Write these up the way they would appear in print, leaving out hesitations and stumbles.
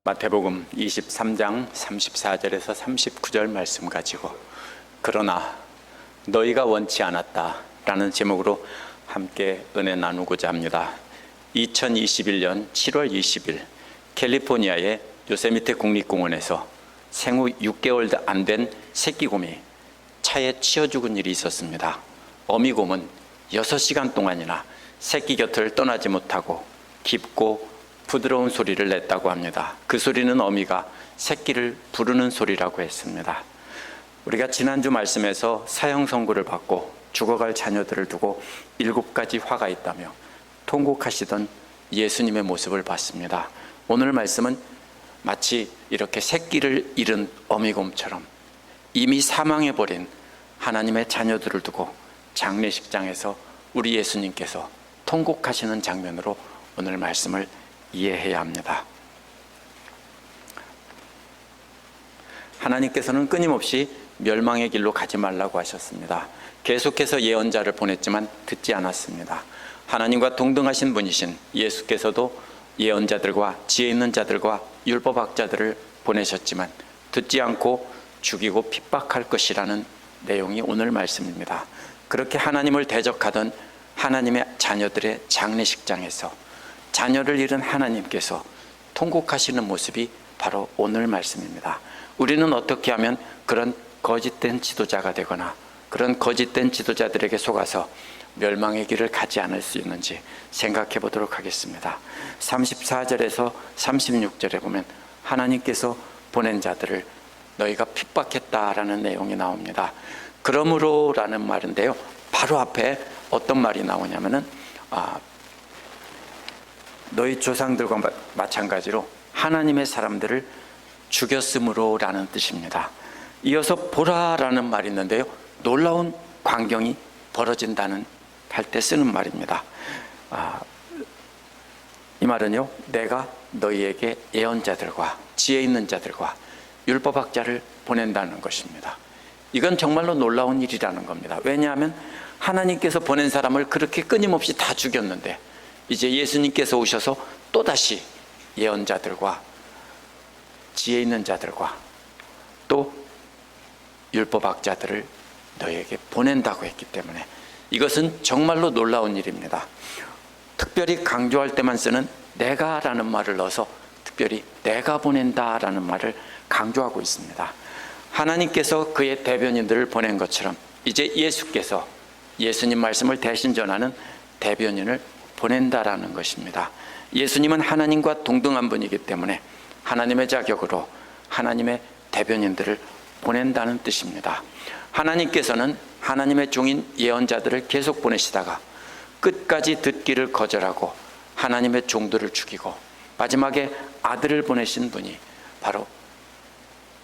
마태복음 23장 34절에서 39절 말씀 가지고 그러나 너희가 원치 않았다 라는 제목으로 함께 은혜 나누고자 합니다. 2021년 7월 20일 캘리포니아의 요세미테 국립공원에서 생후 6개월 안 된 새끼곰이 차에 치여 죽은 일이 있었습니다. 어미곰은 6시간 동안이나 새끼 곁을 떠나지 못하고 깊고 부드러운 소리를 냈다고 합니다. 그 소리는 어미가 새끼를 부르는 소리라고 했습니다. 우리가 지난주 말씀에서 사형 선고를 받고 죽어갈 자녀들을 두고 7가지 화가 있다며 통곡하시던 예수님의 모습을 봤습니다. 오늘 말씀은 마치 이렇게 새끼를 잃은 어미곰처럼 이미 사망해버린 하나님의 자녀들을 두고 장례식장에서 우리 예수님께서 통곡하시는 장면으로 오늘 말씀을 이해해야 합니다. 하나님께서는 끊임없이 멸망의 길로 가지 말라고 하셨습니다. 계속해서 예언자를 보냈지만 듣지 않았습니다. 하나님과 동등하신 분이신 예수께서도 예언자들과 지혜 있는 자들과 율법학자들을 보내셨지만 듣지 않고 죽이고 핍박할 것이라는 내용이 오늘 말씀입니다. 그렇게 하나님을 대적하던 하나님의 자녀들의 장례식장에서 자녀를 잃은 하나님께서 통곡하시는 모습이 바로 오늘 말씀입니다. 우리는 어떻게 하면 그런 거짓된 지도자가 되거나 그런 거짓된 지도자들에게 속아서 멸망의 길을 가지 않을 수 있는지 생각해 보도록 하겠습니다. 34절에서 36절에 보면 하나님께서 보낸 자들을 너희가 핍박했다라는 내용이 나옵니다. 그러므로 라는 말인데요, 바로 앞에 어떤 말이 나오냐면은 너희 조상들과 마찬가지로 하나님의 사람들을 죽였으므로 라는 뜻입니다. 이어서 보라 라는 말이 있는데요, 놀라운 광경이 벌어진다는 할 때 쓰는 말입니다. 이 말은요, 내가 너희에게 예언자들과 지혜 있는 자들과 율법학자를 보낸다는 것입니다. 이건 정말로 놀라운 일이라는 겁니다. 왜냐하면 하나님께서 보낸 사람을 그렇게 끊임없이 다 죽였는데 이제 예수님께서 오셔서 또다시 예언자들과 지혜 있는 자들과 또 율법학자들을 너희에게 보낸다고 했기 때문에 이것은 정말로 놀라운 일입니다. 특별히 강조할 때만 쓰는 내가 라는 말을 넣어서 특별히 내가 보낸다 라는 말을 강조하고 있습니다. 하나님께서 그의 대변인들을 보낸 것처럼 이제 예수께서 예수님 말씀을 대신 전하는 대변인을 보낸다라는 것입니다. 예수님은 하나님과 동등한 분이기 때문에 하나님의 자격으로 하나님의 대변인들을 보낸다는 뜻입니다. 하나님께서는 하나님의 종인 예언자들을 계속 보내시다가 끝까지 듣기를 거절하고 하나님의 종들을 죽이고 마지막에 아들을 보내신 분이 바로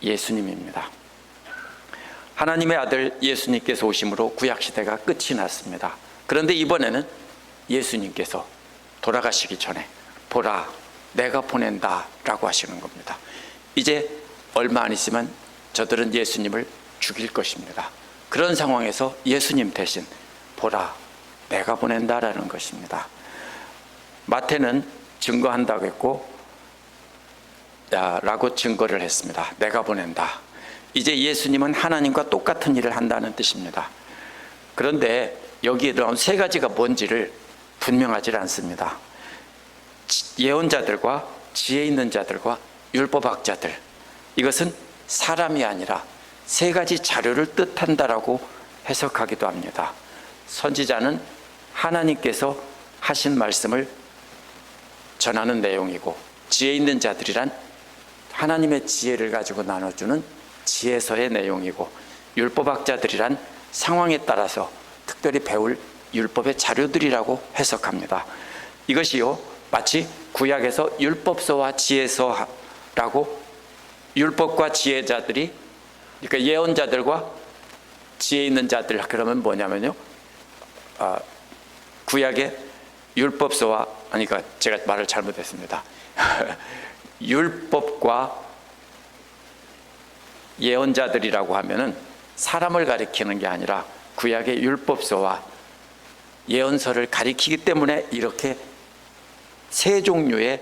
예수님입니다. 하나님의 아들 예수님께서 오심으로 구약시대가 끝이 났습니다. 그런데 이번에는 예수님께서 돌아가시기 전에 보라 내가 보낸다 라고 하시는 겁니다. 이제 얼마 안 있으면 저들은 예수님을 죽일 것입니다. 그런 상황에서 예수님 대신 보라 내가 보낸다 라는 것입니다. 마태는 증거한다고 했고 라고 증거를 했습니다. 내가 보낸다. 이제 예수님은 하나님과 똑같은 일을 한다는 뜻입니다. 그런데 여기에 들어온 3가지가 뭔지를 분명하지 않습니다. 예언자들과 지혜 있는 자들과 율법학자들, 이것은 사람이 아니라 3가지 자료를 뜻한다라고 해석하기도 합니다. 선지자는 하나님께서 하신 말씀을 전하는 내용이고 지혜 있는 자들이란 하나님의 지혜를 가지고 나눠주는 지혜서의 내용이고 율법학자들이란 상황에 따라서 특별히 배울 율법의 자료들이라고 해석합니다. 이것이요 마치 구약에서 율법서와 지혜서라고 율법과 지혜자들이 그러니까 예언자들과 지혜 있는 자들 그러면 뭐냐면요 구약의 율법서와 그러니까 제가 말을 잘못했습니다. 율법과 예언자들이라고 하면은 사람을 가리키는 게 아니라 구약의 율법서와 예언서를 가리키기 때문에 이렇게 3종류의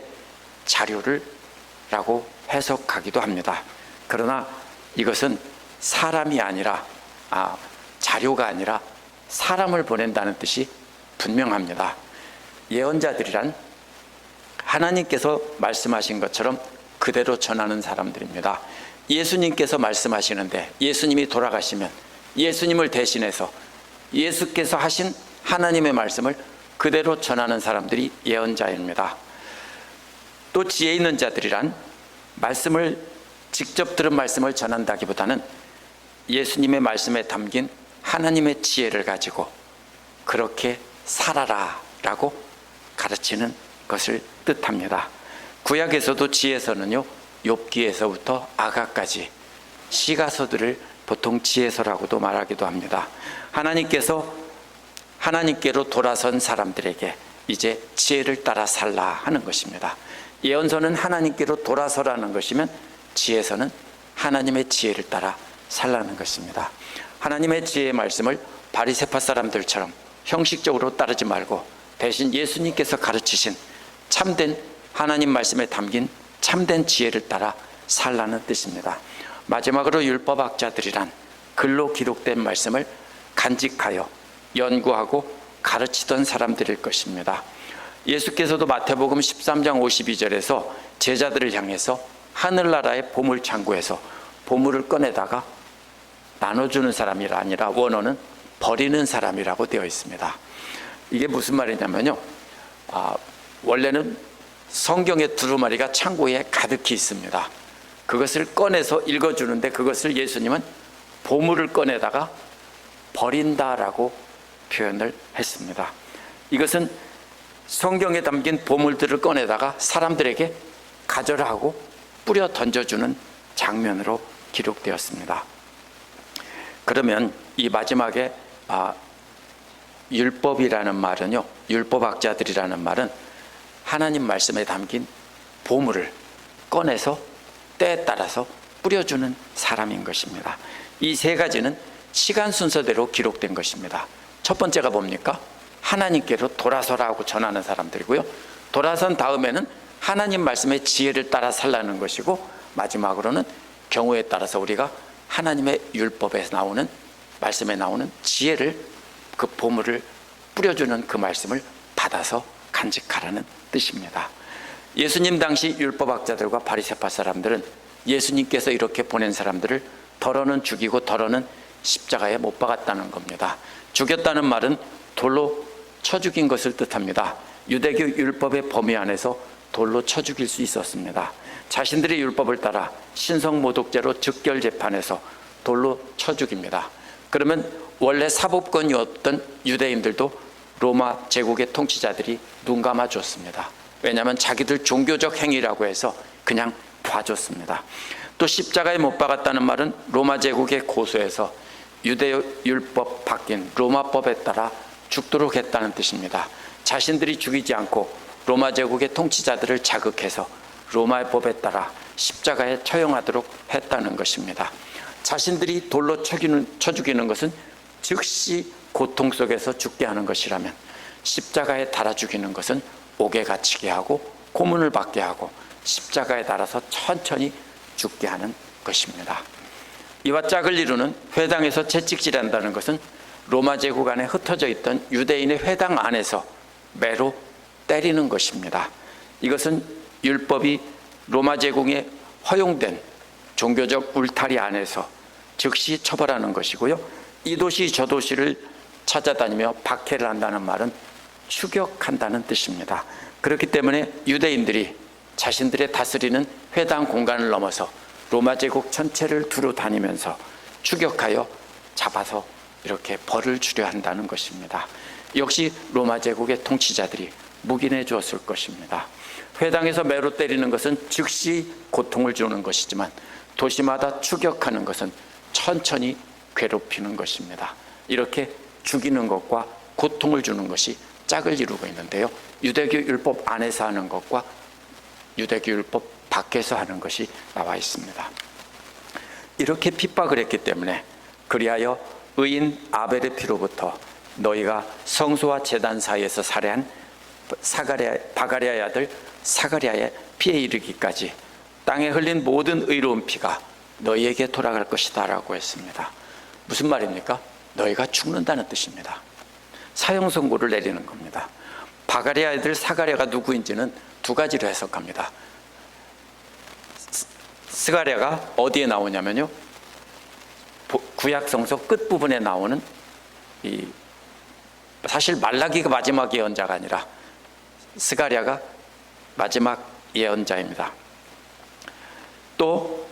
자료를 예언자라고 해석하기도 합니다. 그러나 이것은 사람이 아니라 자료가 아니라 사람을 보낸다는 뜻이 분명합니다. 예언자들이란 하나님께서 말씀하신 것처럼 그대로 전하는 사람들입니다. 예수님께서 말씀하시는데 예수님이 돌아가시면 예수님을 대신해서 예수께서 하신 하나님의 말씀을 그대로 전하는 사람들이 예언자입니다. 또 지혜 있는 자들이란 말씀을 직접 들은 말씀을 전한다기보다는 예수님의 말씀에 담긴 하나님의 지혜를 가지고 그렇게 살아라 라고 가르치는 것을 뜻합니다. 구약에서도 지혜서는요, 욥기에서부터 아가까지 시가서들을 보통 지혜서라고도 말하기도 합니다. 하나님께로 돌아선 사람들에게 이제 지혜를 따라 살라 하는 것입니다. 예언서는 하나님께로 돌아서라는 것이면 지혜서는 하나님의 지혜를 따라 살라는 것입니다. 하나님의 지혜의 말씀을 바리새파 사람들처럼 형식적으로 따르지 말고 대신 예수님께서 가르치신 참된 하나님 말씀에 담긴 참된 지혜를 따라 살라는 뜻입니다. 마지막으로 율법학자들이란 글로 기록된 말씀을 간직하여 연구하고 가르치던 사람들일 것입니다. 예수께서도 마태복음 13장 52절에서 제자들을 향해서 하늘나라의 보물창고에서 보물을 꺼내다가 나눠주는 사람이 아니라 원어는 버리는 사람이라고 되어 있습니다. 이게 무슨 말이냐면요, 원래는 성경의 두루마리가 창고에 가득히 있습니다. 그것을 꺼내서 읽어주는데 그것을 예수님은 보물을 꺼내다가 버린다라고 표현을 했습니다. 이것은 성경에 담긴 보물들을 꺼내다가 사람들에게 가져라 하고 뿌려 던져주는 장면으로 기록되었습니다. 그러면 이 마지막에 율법이라는 말은요, 율법학자들이라는 말은 하나님 말씀에 담긴 보물을 꺼내서 때에 따라서 뿌려주는 사람인 것입니다. 이 세 가지는 시간 순서대로 기록된 것입니다. 첫 번째가 뭡니까? 하나님께로 돌아서라고 전하는 사람들이고요, 돌아선 다음에는 하나님 말씀의 지혜를 따라 살라는 것이고, 마지막으로는 경우에 따라서 우리가 하나님의 율법에 나오는 말씀에 나오는 지혜를, 그 보물을 뿌려주는 그 말씀을 받아서 간직하라는 뜻입니다. 예수님 당시 율법학자들과 바리새파 사람들은 예수님께서 이렇게 보낸 사람들을 덜어는 죽이고 덜어는 십자가에 못 박았다는 겁니다. 죽였다는 말은 돌로 쳐 죽인 것을 뜻합니다. 유대교 율법의 범위 안에서 돌로 쳐 죽일 수 있었습니다. 자신들의 율법을 따라 신성모독죄로 즉결재판해서 돌로 쳐 죽입니다. 그러면 원래 사법권이었던 유대인들도 로마 제국의 통치자들이 눈 감아줬습니다. 왜냐하면 자기들 종교적 행위라고 해서 그냥 봐줬습니다. 또 십자가에 못 박았다는 말은 로마 제국의 고소해서 유대율법 바뀐 로마법에 따라 죽도록 했다는 뜻입니다. 자신들이 죽이지 않고 로마 제국의 통치자들을 자극해서 로마의 법에 따라 십자가에 처형하도록 했다는 것입니다. 자신들이 돌로 쳐 죽이는 것은 즉시 고통 속에서 죽게 하는 것이라면, 십자가에 달아 죽이는 것은 옥에 갇히게 하고 고문을 받게 하고 십자가에 달아서 천천히 죽게 하는 것입니다. 이와 짝을 이루는 회당에서 채찍질한다는 것은 로마 제국 안에 흩어져 있던 유대인의 회당 안에서 매로 때리는 것입니다. 이것은 율법이 로마 제국에 허용된 종교적 울타리 안에서 즉시 처벌하는 것이고요, 이 도시 저 도시를 찾아다니며 박해를 한다는 말은 추격한다는 뜻입니다. 그렇기 때문에 유대인들이 자신들의 다스리는 회당 공간을 넘어서 로마 제국 전체를 두루 다니면서 추격하여 잡아서 이렇게 벌을 주려 한다는 것입니다. 역시 로마 제국의 통치자들이 묵인해 주었을 것입니다. 회당에서 매로 때리는 것은 즉시 고통을 주는 것이지만 도시마다 추격하는 것은 천천히 괴롭히는 것입니다. 이렇게 죽이는 것과 고통을 주는 것이 짝을 이루고 있는데요, 유대교 율법 안에서 하는 것과 유대교 율법 밖에서 하는 것이 나와 있습니다. 이렇게 핍박을 했기 때문에 그리하여 의인 아벨의 피로부터 너희가 성소와 제단 사이에서 살해한 바가랴의 아들 사가랴의 피에 이르기까지 땅에 흘린 모든 의로운 피가 너희에게 돌아갈 것이다 라고 했습니다. 무슨 말입니까? 너희가 죽는다는 뜻입니다. 사형 선고를 내리는 겁니다. 바가랴 아들 스가랴가 누구인지는 두 가지로 해석합니다. 스가랴가 어디에 나오냐면요, 구약 성서 끝부분에 나오는 사실 말라기가 마지막 예언자가 아니라 스가랴가 마지막 예언자입니다. 또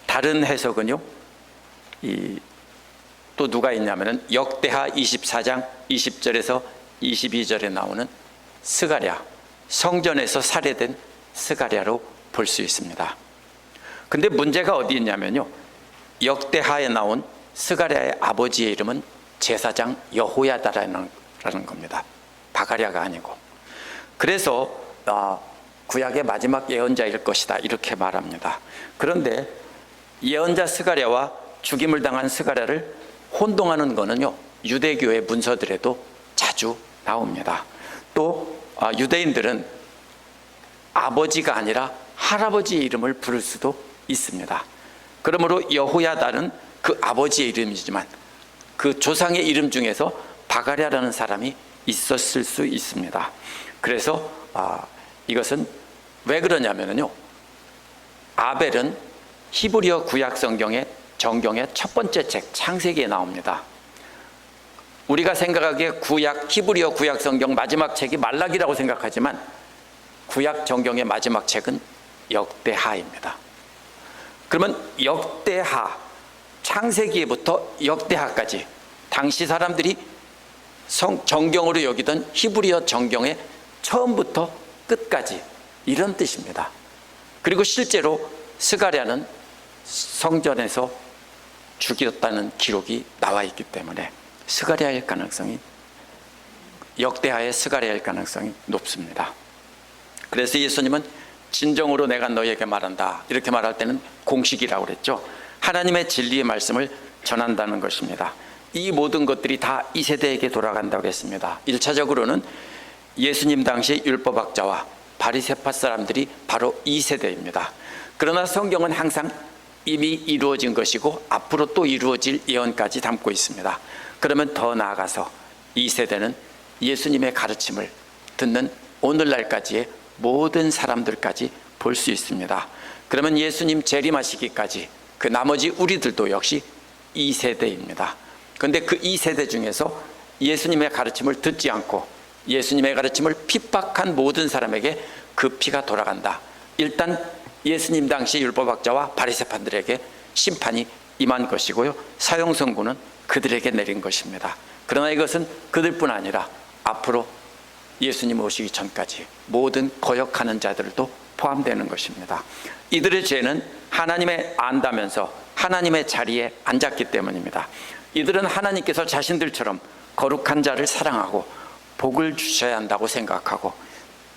다른 해석은요, 또 누가 있냐면은 역대하 24장 20절에서 22절에 나오는 스가랴, 성전에서 살해된 스가랴로 볼 수 있습니다. 근데 문제가 어디 있냐면요, 역대하에 나온 스가랴의 아버지의 이름은 제사장 여호야다라는 겁니다. 바가랴가 아니고. 그래서 구약의 마지막 예언자일 것이다 이렇게 말합니다. 그런데 예언자 스가랴와 죽임을 당한 스가랴를 혼동하는 것은요, 유대교의 문서들에도 자주 나옵니다. 또 유대인들은 아버지가 아니라 할아버지의 이름을 부를 수도 있습니다. 그러므로 여호야다는 그 아버지의 이름이지만 그 조상의 이름 중에서 바가랴라는 사람이 있었을 수 있습니다. 그래서 이것은 왜 그러냐면요, 아벨은 히브리어 구약 성경의 정경의 첫 번째 책 창세기에 나옵니다. 우리가 생각하기에 히브리어 구약 성경 마지막 책이 말라기라고 생각하지만 구약 정경의 마지막 책은 역대하입니다. 그러면 역대하, 창세기부터 역대하까지 당시 사람들이 정경으로 여기던 히브리어 정경의 처음부터 끝까지 이런 뜻입니다. 그리고 실제로 스가랴는 성전에서 죽였다는 기록이 나와 있기 때문에 스가랴일 가능성이, 역대하의 스가랴일 가능성이 높습니다. 그래서 예수님은 진정으로 내가 너희에게 말한다 이렇게 말할 때는 공식이라고 그랬죠. 하나님의 진리의 말씀을 전한다는 것입니다. 이 모든 것들이 다 이 세대에게 돌아간다고 했습니다. 1차적으로는 예수님 당시 율법학자와 바리새파 사람들이 바로 이 세대입니다. 그러나 성경은 항상 이미 이루어진 것이고 앞으로 또 이루어질 예언까지 담고 있습니다. 그러면 더 나아가서 이 세대는 예수님의 가르침을 듣는 오늘날까지의 모든 사람들까지 볼 수 있습니다. 그러면 예수님 재림하시기까지 그 나머지 우리들도 역시 이 세대입니다. 그런데 그 이 세대 중에서 예수님의 가르침을 듣지 않고 예수님의 가르침을 핍박한 모든 사람에게 그 피가 돌아간다. 일단 예수님 당시 율법학자와 바리새파들에게 심판이 임한 것이고요, 사형 선고는 그들에게 내린 것입니다. 그러나 이것은 그들뿐 아니라 앞으로 예수님 오시기 전까지 모든 거역하는 자들도 포함되는 것입니다. 이들의 죄는 하나님의 안다면서 하나님의 자리에 앉았기 때문입니다. 이들은 하나님께서 자신들처럼 거룩한 자를 사랑하고 복을 주셔야 한다고 생각하고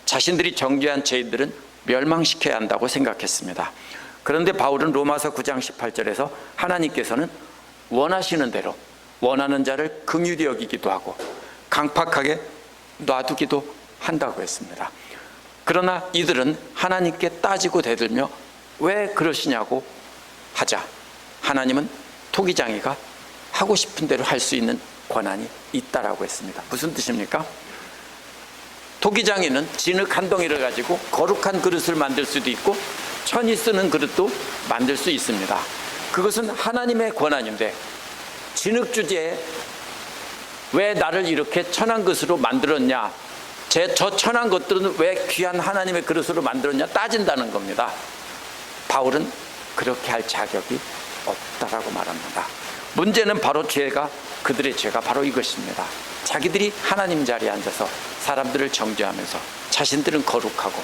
자신들이 정죄한 죄인들은 멸망시켜야 한다고 생각했습니다. 그런데 바울은 로마서 9장 18절에서 하나님께서는 원하시는 대로 원하는 자를 긍휼히 여기기도 하고 강팍하게 놔두기도 한다고 했습니다. 그러나 이들은 하나님께 따지고 대들며 왜 그러시냐고 하자 하나님은 토기장이가 하고 싶은 대로 할 수 있는 권한이 있다라고 했습니다. 무슨 뜻입니까? 토기장이는 진흙 한 덩이를 가지고 거룩한 그릇을 만들 수도 있고 천이 쓰는 그릇도 만들 수 있습니다. 그것은 하나님의 권한인데 진흙 주제에 왜 나를 이렇게 천한 것으로 만들었냐, 저 천한 것들은 왜 귀한 하나님의 그릇으로 만들었냐 따진다는 겁니다. 바울은 그렇게 할 자격이 없다라고 말합니다. 문제는 바로 그들의 죄가 바로 이것입니다. 자기들이 하나님 자리에 앉아서 사람들을 정죄하면서 자신들은 거룩하고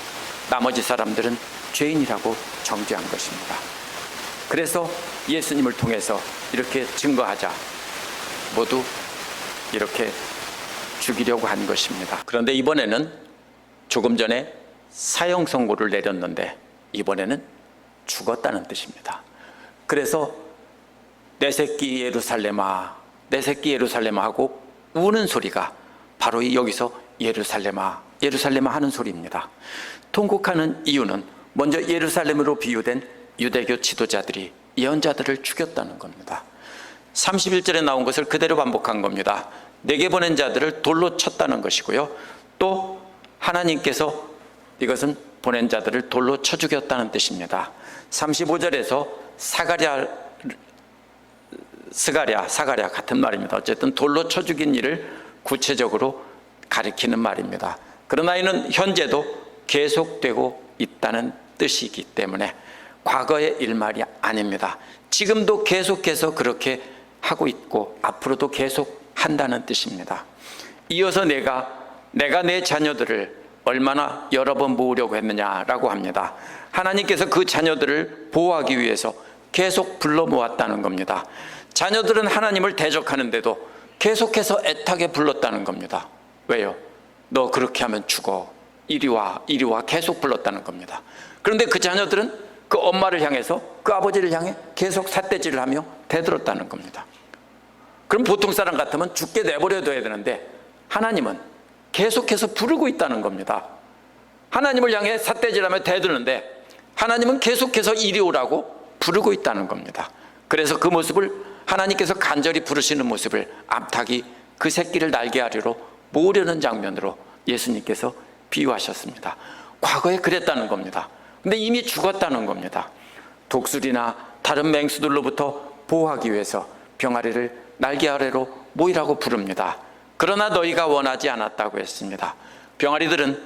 나머지 사람들은 죄인이라고 정죄한 것입니다. 그래서 예수님을 통해서 이렇게 증거하자 모두 이렇게 죽이려고 한 것입니다. 그런데 이번에는 조금 전에 사형 선고를 내렸는데 이번에는 죽었다는 뜻입니다. 그래서 내 새끼 예루살렘아, 내 새끼 예루살렘아 하고 우는 소리가 바로 여기서 예루살렘아, 예루살렘아 하는 소리입니다. 통곡하는 이유는 먼저 예루살렘으로 비유된 유대교 지도자들이 예언자들을 죽였다는 겁니다. 31절에 나온 것을 그대로 반복한 겁니다. 내게 보낸 자들을 돌로 쳤다는 것이고요. 또 하나님께서 이것은 보낸 자들을 돌로 쳐 죽였다는 뜻입니다. 35절에서 사가랴 같은 말입니다. 어쨌든 돌로 쳐 죽인 일을 구체적으로 가리키는 말입니다. 그러나 이는 현재도 계속되고 있다는 뜻이기 때문에 과거의 일말이 아닙니다. 지금도 계속해서 그렇게 하고 있고 앞으로도 계속 한다는 뜻입니다. 이어서 내가 내 자녀들을 얼마나 여러 번 모으려고 했느냐라고 합니다. 하나님께서 그 자녀들을 보호하기 위해서 계속 불러 모았다는 겁니다. 자녀들은 하나님을 대적하는데도 계속해서 애타게 불렀다는 겁니다. 왜요? 너 그렇게 하면 죽어. 이리 와 계속 불렀다는 겁니다. 그런데 그 자녀들은 그 엄마를 향해서 그 아버지를 향해 계속 삿대질을 하며 대들었다는 겁니다. 그럼 보통 사람 같으면 죽게 내버려둬야 되는데 하나님은 계속해서 부르고 있다는 겁니다. 하나님을 향해 삿대질하며 대드는데 하나님은 계속해서 이리 오라고 부르고 있다는 겁니다. 그래서 그 모습을 하나님께서 간절히 부르시는 모습을 암탉이 그 새끼를 날개아래로 모으려는 장면으로 예수님께서 비유하셨습니다. 과거에 그랬다는 겁니다. 근데 이미 죽었다는 겁니다. 독수리나 다른 맹수들로부터 보호하기 위해서 병아리를 날개 아래로 모이라고 부릅니다. 그러나 너희가 원하지 않았다고 했습니다. 병아리들은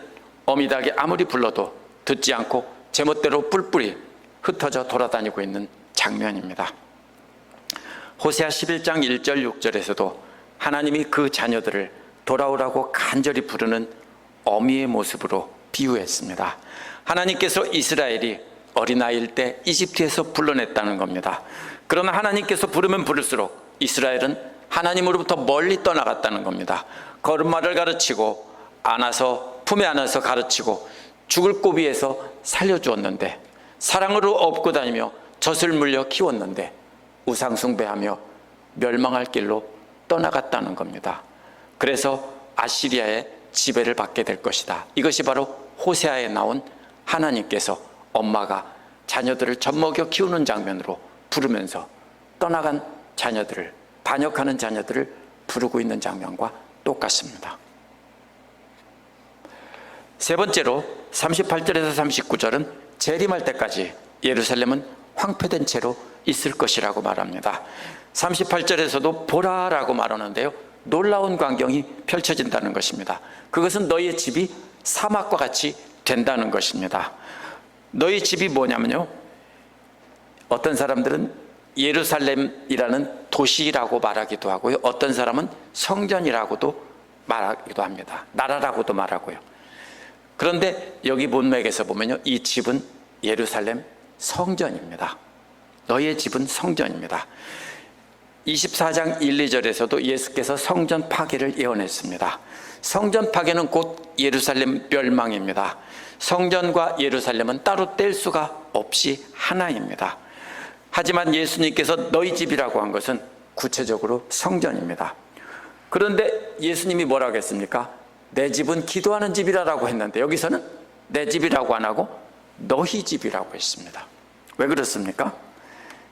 어미닭이 아무리 불러도 듣지 않고 제멋대로 뿔뿔이 흩어져 돌아다니고 있는 장면입니다. 호세아 11장 1절 6절에서도 하나님이 그 자녀들을 돌아오라고 간절히 부르는 어미의 모습으로 비유했습니다. 하나님께서 이스라엘이 어린아이일 때 이집트에서 불러냈다는 겁니다. 그러나 하나님께서 부르면 부를수록 이스라엘은 하나님으로부터 멀리 떠나갔다는 겁니다. 걸음마를 가르치고 품에 안아서 가르치고 죽을 고비에서 살려주었는데 사랑으로 업고 다니며 젖을 물려 키웠는데 우상숭배하며 멸망할 길로 떠나갔다는 겁니다. 그래서 아시리아의 지배를 받게 될 것이다. 이것이 바로 호세아에 나온 하나님께서 엄마가 자녀들을 젖먹여 키우는 장면으로 부르면서 떠나간 자녀들을, 반역하는 자녀들을 부르고 있는 장면과 똑같습니다. 세 번째로 38절에서 39절은 재림할 때까지 예루살렘은 황폐된 채로 있을 것이라고 말합니다. 38절에서도 보라라고 말하는데요, 놀라운 광경이 펼쳐진다는 것입니다. 그것은 너희의 집이 사막과 같이 된다는 것입니다. 너희 집이 뭐냐면요, 어떤 사람들은 예루살렘이라는 도시라고 말하기도 하고요, 어떤 사람은 성전이라고도 말하기도 합니다. 나라라고도 말하고요. 그런데 여기 문맥에서 보면요, 이 집은 예루살렘 성전입니다. 너희의 집은 성전입니다. 24장 1, 2절에서도 예수께서 성전 파괴를 예언했습니다. 성전 파괴는 곧 예루살렘 멸망입니다. 성전과 예루살렘은 따로 뗄 수가 없이 하나입니다. 하지만 예수님께서 너희 집이라고 한 것은 구체적으로 성전입니다. 그런데 예수님이 뭐라고 했습니까? 내 집은 기도하는 집이라고 했는데 여기서는 내 집이라고 안 하고 너희 집이라고 했습니다. 왜 그렇습니까?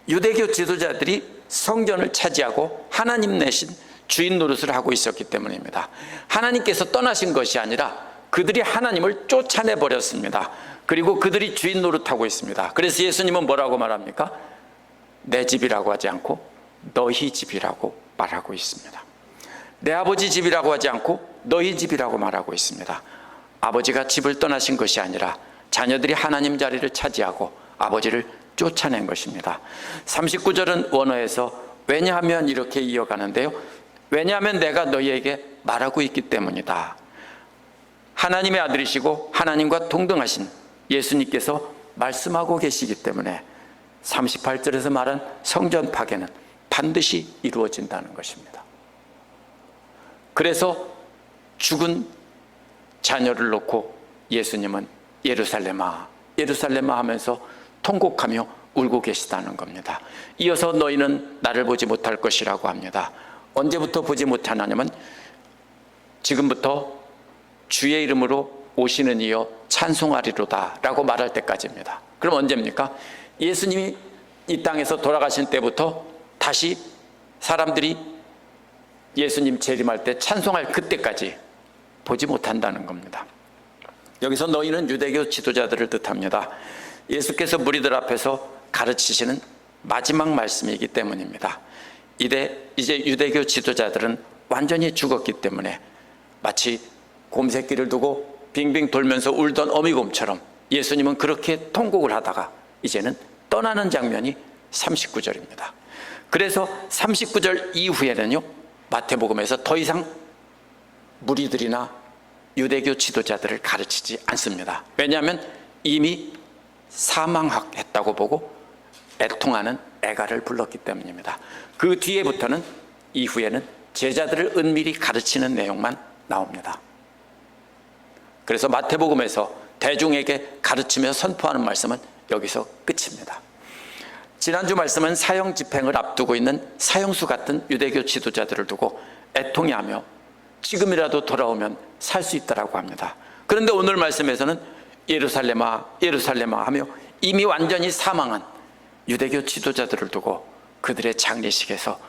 유대교 지도자들이 성전을 차지하고 하나님 내신 주인 노릇을 하고 있었기 때문입니다. 하나님께서 떠나신 것이 아니라 그들이 하나님을 쫓아내 버렸습니다. 그리고 그들이 주인 노릇하고 있습니다. 그래서 예수님은 뭐라고 말합니까? 내 집이라고 하지 않고 너희 집이라고 말하고 있습니다. 내 아버지 집이라고 하지 않고 너희 집이라고 말하고 있습니다. 아버지가 집을 떠나신 것이 아니라 자녀들이 하나님 자리를 차지하고 아버지를 쫓아낸 것입니다. 39절은 원어에서 왜냐하면 이렇게 이어가는데요, 왜냐하면 내가 너희에게 말하고 있기 때문이다. 하나님의 아들이시고 하나님과 동등하신 예수님께서 말씀하고 계시기 때문에 38절에서 말한 성전 파괴는 반드시 이루어진다는 것입니다. 그래서 죽은 자녀를 놓고 예수님은 예루살렘아 예루살렘아 하면서 통곡하며 울고 계시다는 겁니다. 이어서 너희는 나를 보지 못할 것이라고 합니다. 언제부터 보지 못하냐면 지금부터 주의 이름으로 오시는 이여 찬송하리로다 라고 말할 때까지입니다. 그럼 언제입니까? 예수님이 이 땅에서 돌아가신 때부터 다시 사람들이 예수님 재림할 때 찬송할 그때까지 보지 못한다는 겁니다. 여기서 너희는 유대교 지도자들을 뜻합니다. 예수께서 무리들 앞에서 가르치시는 마지막 말씀이기 때문입니다. 이제 유대교 지도자들은 완전히 죽었기 때문에 마치 곰새끼를 두고 빙빙 돌면서 울던 어미곰처럼 예수님은 그렇게 통곡을 하다가 이제는 떠나는 장면이 39절입니다. 그래서 39절 이후에는요, 마태복음에서 더 이상 무리들이나 유대교 지도자들을 가르치지 않습니다. 왜냐하면 이미 사망했다고 보고 애통하는 애가를 불렀기 때문입니다. 그 뒤에부터는 이후에는 제자들을 은밀히 가르치는 내용만 나옵니다. 그래서 마태복음에서 대중에게 가르치며 선포하는 말씀은 여기서 끝입니다. 지난주 말씀은 사형 집행을 앞두고 있는 사형수 같은 유대교 지도자들을 두고 애통해하며 지금이라도 돌아오면 살 수 있다라고 합니다. 그런데 오늘 말씀에서는 예루살렘아 예루살렘아 하며 이미 완전히 사망한 유대교 지도자들을 두고 그들의 장례식에서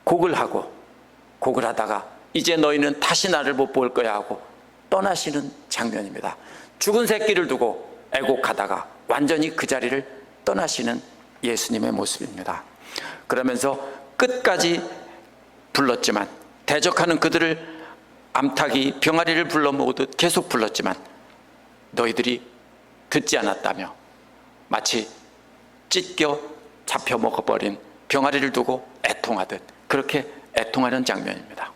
곡을 하다가 이제 너희는 다시 나를 못 볼 거야 하고 떠나시는 장면입니다. 죽은 새끼를 두고 애곡하다가 완전히 그 자리를 떠나시는 예수님의 모습입니다. 그러면서 끝까지 불렀지만, 대적하는 그들을 암탉이 병아리를 불러 모으듯 계속 불렀지만 너희들이 듣지 않았다며 마치 찢겨 잡혀 먹어버린 병아리를 두고 애통하듯 그렇게 애통하는 장면입니다.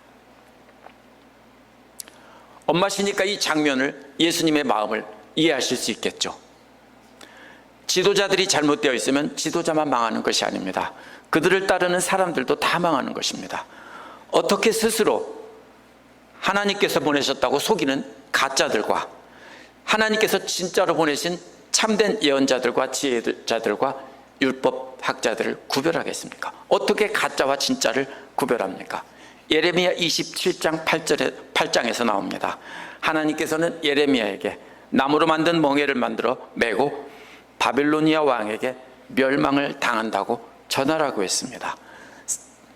엄마시니까 이 장면을, 예수님의 마음을 이해하실 수 있겠죠. 지도자들이 잘못되어 있으면 지도자만 망하는 것이 아닙니다. 그들을 따르는 사람들도 다 망하는 것입니다. 어떻게 스스로 하나님께서 보내셨다고 속이는 가짜들과 하나님께서 진짜로 보내신 참된 예언자들과 지혜자들과 율법학자들을 구별하겠습니까? 어떻게 가짜와 진짜를 구별합니까? 예레미야 27장 8장에서 나옵니다. 하나님께서는 예레미야에게 나무로 만든 멍에를 만들어 메고 바빌로니아 왕에게 멸망을 당한다고 전하라고 했습니다.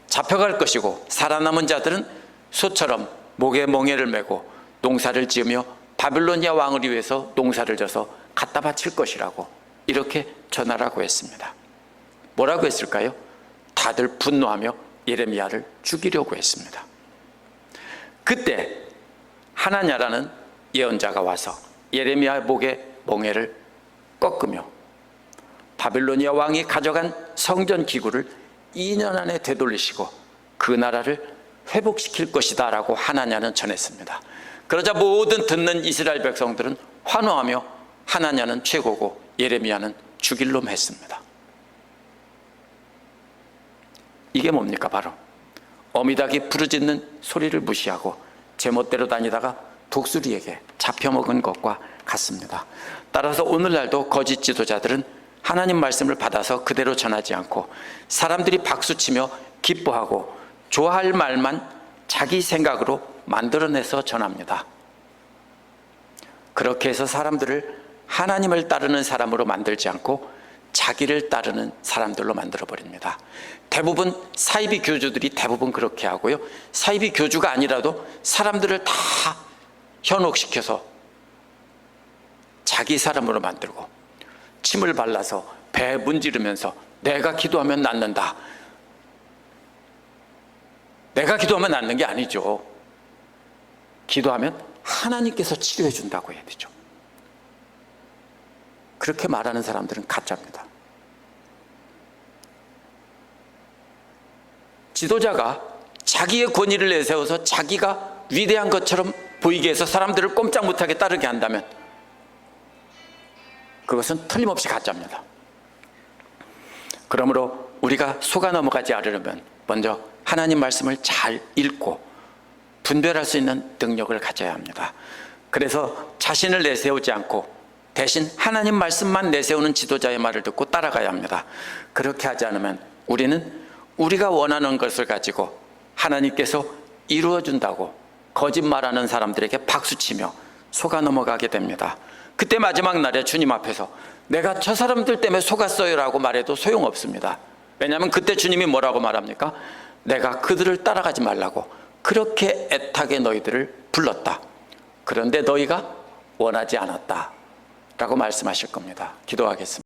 잡혀갈 것이고 살아남은 자들은 소처럼 목에 멍에를 메고 농사를 지으며 바빌로니아 왕을 위해서 농사를 져서 갖다 바칠 것이라고 이렇게 전하라고 했습니다. 뭐라고 했을까요? 다들 분노하며 예레미야를 죽이려고 했습니다. 그때 하나냐라는 예언자가 와서 예레미야의 목에 멍에를 꺾으며 바빌로니아 왕이 가져간 성전 기구를 2년 안에 되돌리시고 그 나라를 회복시킬 것이다 라고 하나냐는 전했습니다. 그러자 모든 듣는 이스라엘 백성들은 환호하며 하나냐는 최고고 예레미야는 죽일 놈 했습니다. 이게 뭡니까? 바로 어미닭이 부르짖는 소리를 무시하고 제멋대로 다니다가 독수리에게 잡혀먹은 것과 같습니다. 따라서 오늘날도 거짓 지도자들은 하나님 말씀을 받아서 그대로 전하지 않고 사람들이 박수치며 기뻐하고 좋아할 말만 자기 생각으로 만들어내서 전합니다. 그렇게 해서 사람들을 하나님을 따르는 사람으로 만들지 않고 자기를 따르는 사람들로 만들어버립니다. 대부분 사이비 교주들이 대부분 그렇게 하고요, 사이비 교주가 아니라도 사람들을 다 현혹시켜서 자기 사람으로 만들고 침을 발라서 배에 문지르면서 내가 기도하면 낫는다. 내가 기도하면 낫는 게 아니죠. 기도하면 하나님께서 치료해 준다고 해야 되죠. 그렇게 말하는 사람들은 가짜입니다. 지도자가 자기의 권위를 내세워서 자기가 위대한 것처럼 보이게 해서 사람들을 꼼짝 못하게 따르게 한다면 그것은 틀림없이 가짜입니다. 그러므로 우리가 속아 넘어가지 않으려면 먼저 하나님 말씀을 잘 읽고 분별할 수 있는 능력을 가져야 합니다. 그래서 자신을 내세우지 않고 대신 하나님 말씀만 내세우는 지도자의 말을 듣고 따라가야 합니다. 그렇게 하지 않으면 우리는 우리가 원하는 것을 가지고 하나님께서 이루어준다고 거짓말하는 사람들에게 박수치며 속아 넘어가게 됩니다. 그때 마지막 날에 주님 앞에서 내가 저 사람들 때문에 속았어요 라고 말해도 소용없습니다. 왜냐하면 그때 주님이 뭐라고 말합니까? 내가 그들을 따라가지 말라고 그렇게 애타게 너희들을 불렀다. 그런데 너희가 원하지 않았다 라고 말씀하실 겁니다. 기도하겠습니다.